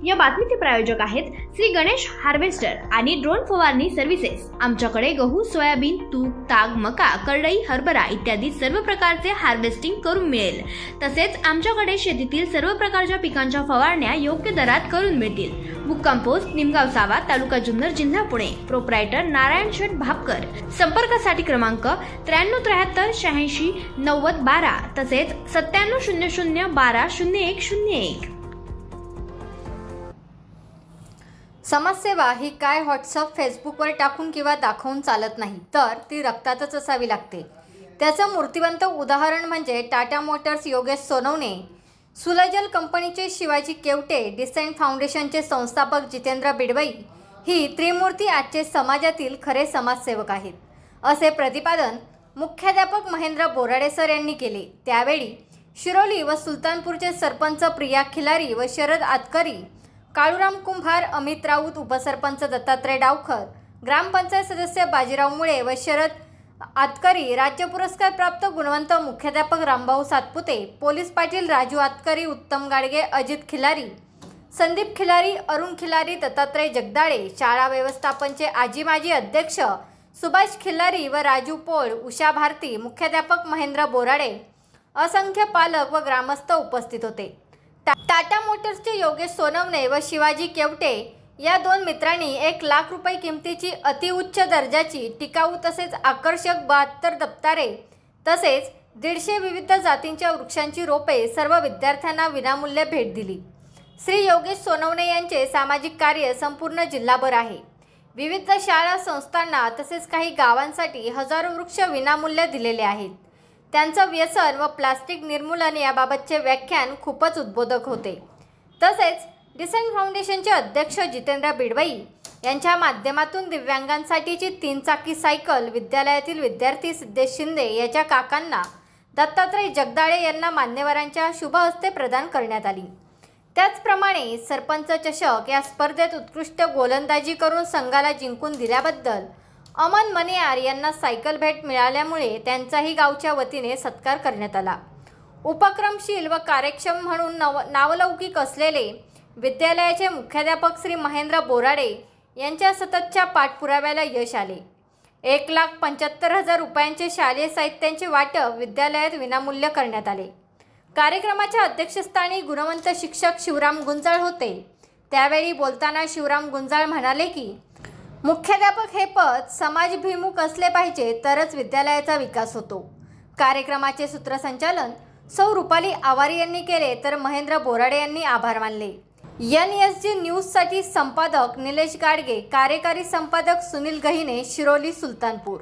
या बातमीचे प्रायोजक आहेत श्री गणेश हार्वेस्टर आणि ड्रोन फवारणी सर्व्हिसेस। आमच्याकडे गहू, सोयाबीन, तूर, ताग, मका, करडई, हरभरा इत्यादी सर्व प्रकारचे हार्वेस्टिंग करून मिळेल। तसेच आमच्याकडे शेतीतील सर्व प्रकारच्या पिकांच्या फवारण्या योग्य दरात करून मिळतील। मुक्काम पोस्ट निमगाव सावा, तालुका जुन्नर, जिल्हा पुणे। प्रोप्रायटर नारायण शेठ भापकर। संपर्कासाठी क्रमांक 9373 86 90 12 तसेच 9700 12 0101। समाजसेवा ही काय व्हॉट्सअप फेसबुकवर टाकून किंवा दाखवून चालत नाही, तर ती रक्तातच असावी लागते। त्याचं मूर्तिवंत उदाहरण म्हणजे टाटा मोटर्स योगेश सोनवणे, सुलजल कंपनीचे शिवाजी केवटे, डिसेंट फाउंडेशनचे संस्थापक जितेंद्र बिडवई ही त्रिमूर्ती आजचे समाजातील खरे समाजसेवक आहेत, असे प्रतिपादन मुख्याध्यापक महेंद्र बोराडे सर यांनी केले। त्यावेळी शिरोली व सुलतानपूरचे सरपंच प्रिया खिलारी व शरद आतकरी, काळूराम कुंभार, अमित राऊत, उपसरपंच दत्तात्रय डावखर, ग्रामपंचायत सदस्य बाजीराव मुळे व शरद आतकरी, राज्य पुरस्कार प्राप्त गुणवंत मुख्याध्यापक रामभाऊ सातपुते, पोलीस पाटील राजू आतकरी, उत्तम गाडगे, अजित खिलारी, संदीप खिलारी, अरुण खिलारी, दत्तात्रय जगदाळे, शाळा व्यवस्थापनचे आजी माजी अध्यक्ष सुभाष खिलारी व राजू पोळ, उषा भारती, मुख्याध्यापक महेंद्र बोराडे, असंख्य पालक व ग्रामस्थ उपस्थित होते। टाटा मोटर्सचे योगेश सोनवणे व शिवाजी केवटे या दोन मित्रांनी 1 लाख रुपये किमतीची अतिउच्च दर्जाची, टिकाऊ तसेच आकर्षक 72 दप्तरे तसेच 150 विविध जातींच्या वृक्षांची रोपे सर्व विद्यार्थ्यांना विनामूल्य भेट दिली। श्री योगेश सोनवणे यांचे सामाजिक कार्य संपूर्ण जिल्हाभर आहे। विविध शाळा संस्थांना तसेच काही गावांसाठी हजारो वृक्ष विनामूल्य दिलेले आहेत। त्यांचं व्यसन व प्लास्टिक निर्मूलन याबाबतचे व्याख्यान खूपच उद्बोधक होते। तसेच डिसेंट फाउंडेशनचे अध्यक्ष जितेंद्र बिडवई यांच्या माध्यमातून दिव्यांगांसाठीची 3 चाकी सायकल विद्यालयातील विद्यार्थी सिद्धेश शिंदे याच्या काकांना दत्तात्रय जगदाळे यांना मान्यवरांच्या शुभ हस्ते प्रदान करण्यात आली। त्याचप्रमाणे सरपंच चषक या स्पर्धेत उत्कृष्ट गोलंदाजी करून संघाला जिंकून दिल्याबद्दल अमन मनेयार यांना सायकल भेट मिळाल्यामुळे त्यांचाही गावच्या वतीने सत्कार करण्यात आला। उपक्रमशील व कार्यक्षम म्हणून नावलौकिक असलेले विद्यालयाचे मुख्याध्यापक श्री महेंद्र बोराडे यांच्या सततच्या पाठपुराव्याला यश आले। 1,75,000 रुपयांचे शालेय साहित्यांचे वाटप विद्यालयात विनामूल्य करण्यात आले। कार्यक्रमाच्या अध्यक्षस्थानी गुणवंत शिक्षक शिवराम गुंजाळ होते। त्यावेळी बोलताना शिवराम गुंजाळ म्हणाले की मुख्याध्यापक हे पद समाजभिमुख असले पाहिजे, तरच विद्यालयाचा विकास होतो। कार्यक्रमाचे सूत्रसंचालन सौ रुपाली आवारी यांनी केले, तर महेंद्र बोराडे यांनी आभार मानले। NSG न्यूजसाठी संपादक निलेश गाडगे, कार्यकारी संपादक सुनील गहिने, शिरोली, सुलतानपूर।